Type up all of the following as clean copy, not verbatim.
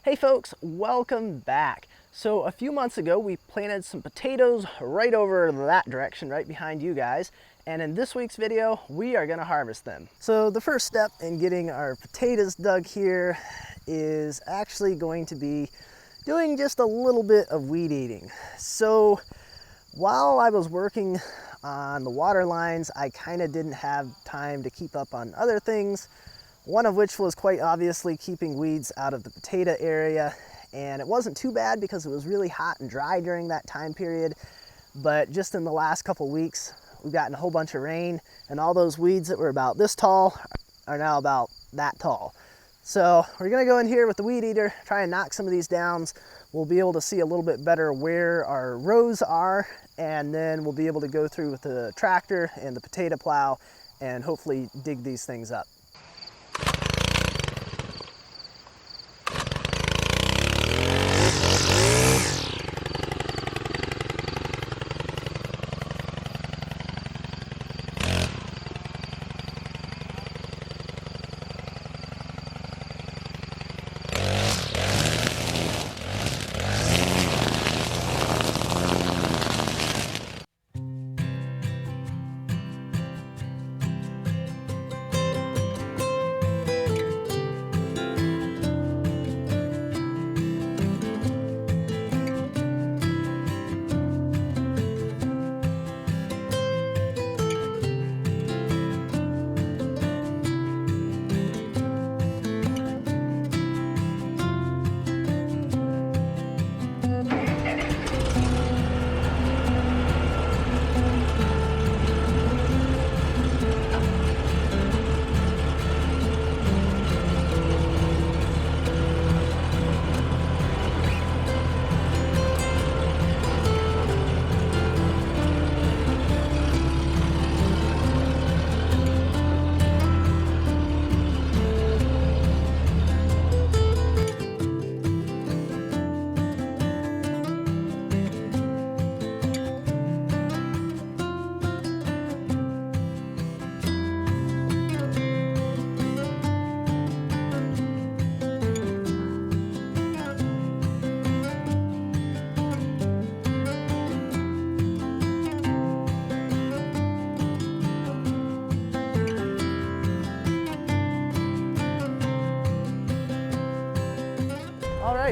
Hey folks, welcome back. So a few months ago we planted some potatoes right over that direction, right behind you guys. And in this week's video, we are gonna harvest them. So the first step in getting our potatoes dug here is actually going to be doing just a little bit of weed eating. So while I was working on the water lines, I kind of didn't have time to keep up on other things. One of which was quite obviously keeping weeds out of the potato area. And it wasn't too bad because it was really hot and dry during that time period. But just in the last couple weeks, we've gotten a whole bunch of rain, and all those weeds that were about this tall are now about that tall. So we're gonna go in here with the weed eater, try and knock some of these down. We'll be able to see a little bit better where our rows are, and then we'll be able to go through with the tractor and the potato plow and hopefully dig these things up.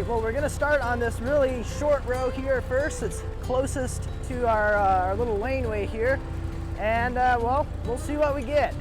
Well, we're gonna start on this really short row here first. It's closest to our little laneway here. And well, we'll see what we get.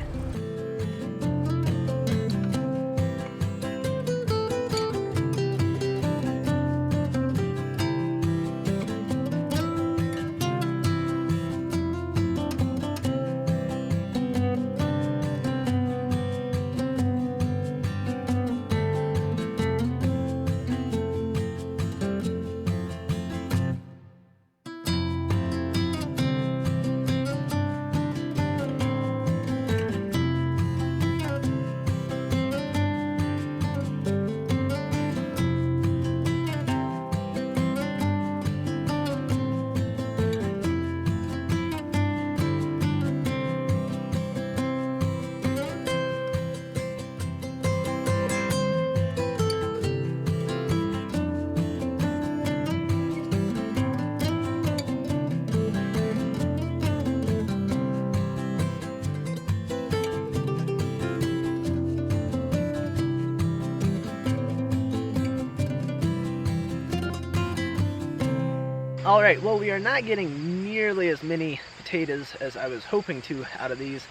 All right, well, we are not getting nearly as many potatoes as I was hoping to out of these.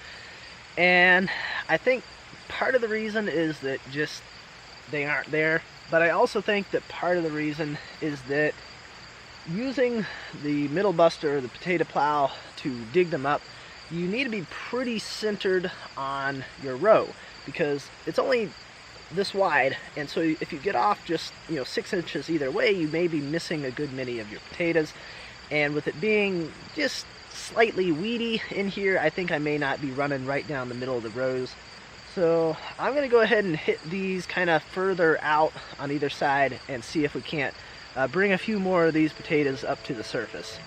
And I think part of the reason is that just they aren't there. But I also think that part of the reason is that using the middle buster or the potato plow to dig them up, you need to be pretty centered on your row because it's only this wide, and so if you get off just 6 inches either way, you may be missing a good many of your potatoes. And with it being just slightly weedy in here, I think I may not be running right down the middle of the rows. So I'm gonna go ahead and hit these kind of further out on either side and see if we can't bring a few more of these potatoes up to the surface.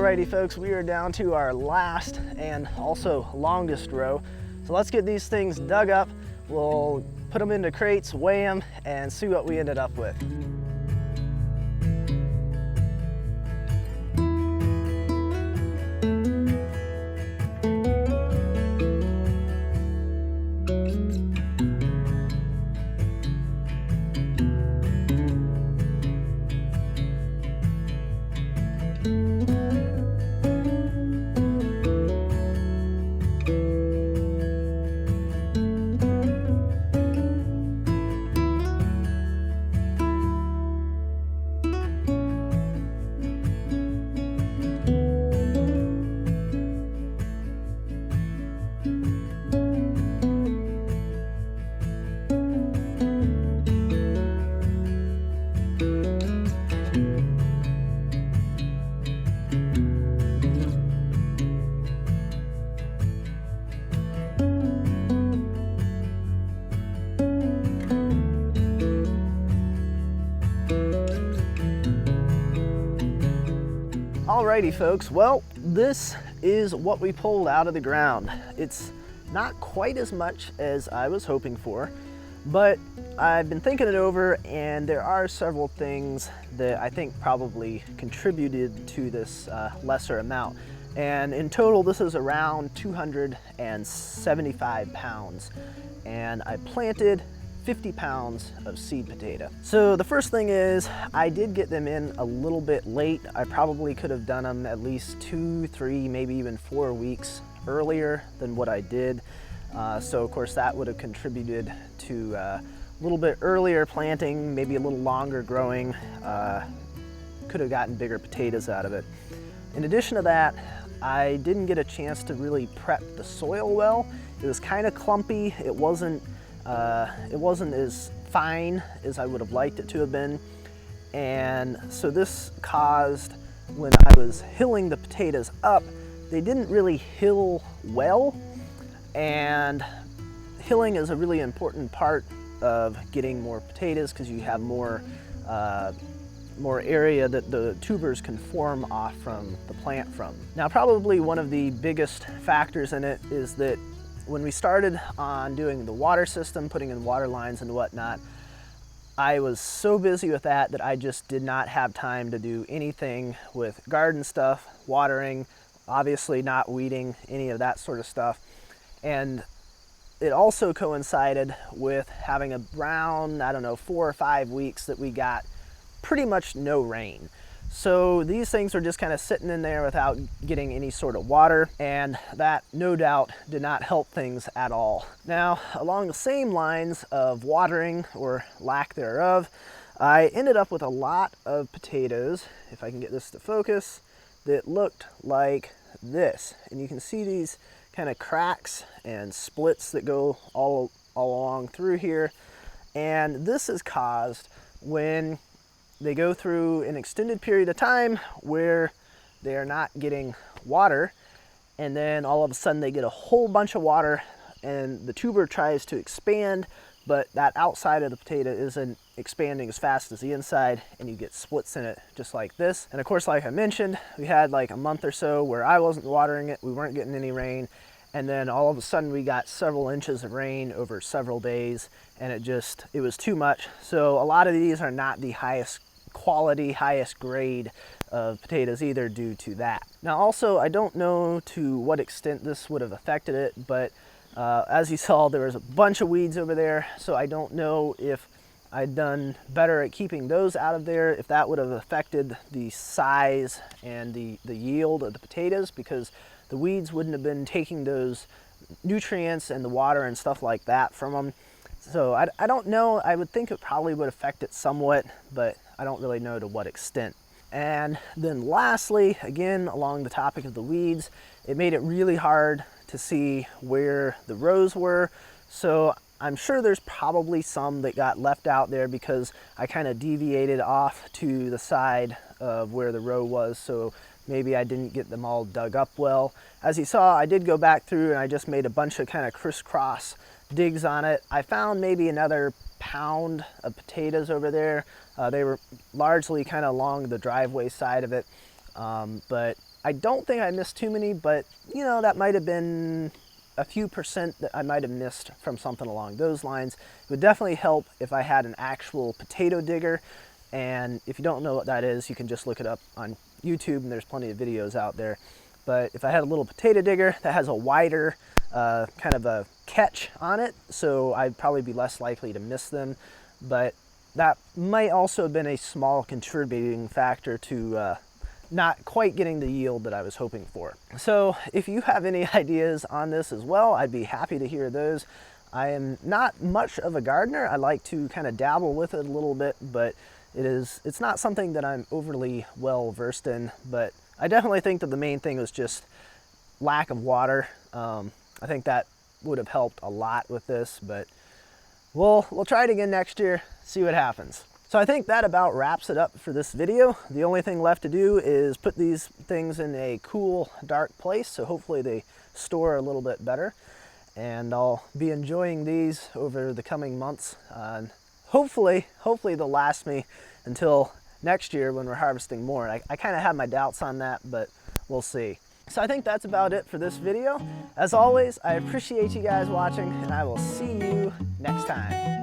Alrighty folks, we are down to our last and also longest row. So let's get these things dug up. We'll put them into crates, weigh them, and see what we ended up with. Alrighty folks, well, this is what we pulled out of the ground. It's not quite as much as I was hoping for, but I've been thinking it over and there are several things that I think probably contributed to this lesser amount. And in total, this is around 275 pounds. And I planted 50 pounds of seed potato. So the first thing is I did get them in a little bit late. I probably could have done them at least 2, 3, maybe even 4 weeks earlier than what I did. So of course that would have contributed to a little bit earlier planting, maybe a little longer growing. Could have gotten bigger potatoes out of it. In addition to that, I didn't get a chance to really prep the soil well. It was kind of clumpy. It wasn't as fine as I would have liked it to have been. And so this caused, when I was hilling the potatoes up, they didn't really hill well. And hilling is a really important part of getting more potatoes because you have more area that the tubers can form off from the plant from. Now, probably one of the biggest factors in it is that when we started on doing the water system, putting in water lines and whatnot, I was so busy with that that I just did not have time to do anything with garden stuff, watering, obviously not weeding, any of that sort of stuff. And it also coincided with having around, I don't know, 4 or 5 weeks that we got pretty much no rain. So these things were just kind of sitting in there without getting any sort of water, and that no doubt did not help things at all. Now, along the same lines of watering or lack thereof, I ended up with a lot of potatoes, if I can get this to focus, that looked like this. And you can see these kind of cracks and splits that go all along through here. And this is caused when they go through an extended period of time where they are not getting water, and then all of a sudden they get a whole bunch of water and the tuber tries to expand, but that outside of the potato isn't expanding as fast as the inside, and you get splits in it just like this. And of course, like I mentioned, we had like a month or so where I wasn't watering it, we weren't getting any rain, and then all of a sudden we got several inches of rain over several days, and it was too much. So a lot of these are not the highest quality, highest grade of potatoes either, due to that. Now also, I don't know to what extent this would have affected it, but as you saw, there was a bunch of weeds over there, so I don't know if I'd done better at keeping those out of there, if that would have affected the size and the yield of the potatoes, because the weeds wouldn't have been taking those nutrients and the water and stuff like that from them. So I don't know. I would think it probably would affect it somewhat, but I don't really know to what extent. And then lastly, again, along the topic of the weeds, it made it really hard to see where the rows were. So I'm sure there's probably some that got left out there because I kind of deviated off to the side of where the row was. So maybe I didn't get them all dug up well. As you saw, I did go back through and I just made a bunch of kind of crisscross digs on it. I found maybe another pound of potatoes over there. They were largely kind of along the driveway side of it, but I don't think I missed too many, but you know, that might have been a few percent that I might have missed from something along those lines. It would definitely help if I had an actual potato digger. And if you don't know what that is, you can just look it up on YouTube, and there's plenty of videos out there. But if I had a little potato digger that has a wider kind of a catch on it, so I'd probably be less likely to miss them. But that might also have been a small contributing factor to not quite getting the yield that I was hoping for. So if you have any ideas on this as well, I'd be happy to hear those. I am not much of a gardener. I like to kind of dabble with it a little bit, but it's not something that I'm overly well versed in. But I definitely think that the main thing was just lack of water. I think that would have helped a lot with this, but we'll try it again next year, see what happens. So I think that about wraps it up for this video. The only thing left to do is put these things in a cool, dark place, so hopefully they store a little bit better. And I'll be enjoying these over the coming months. Hopefully they'll last me until next year when we're harvesting more. I kind of have my doubts on that, but we'll see. So I think that's about it for this video. As always, I appreciate you guys watching, and I will see you next time.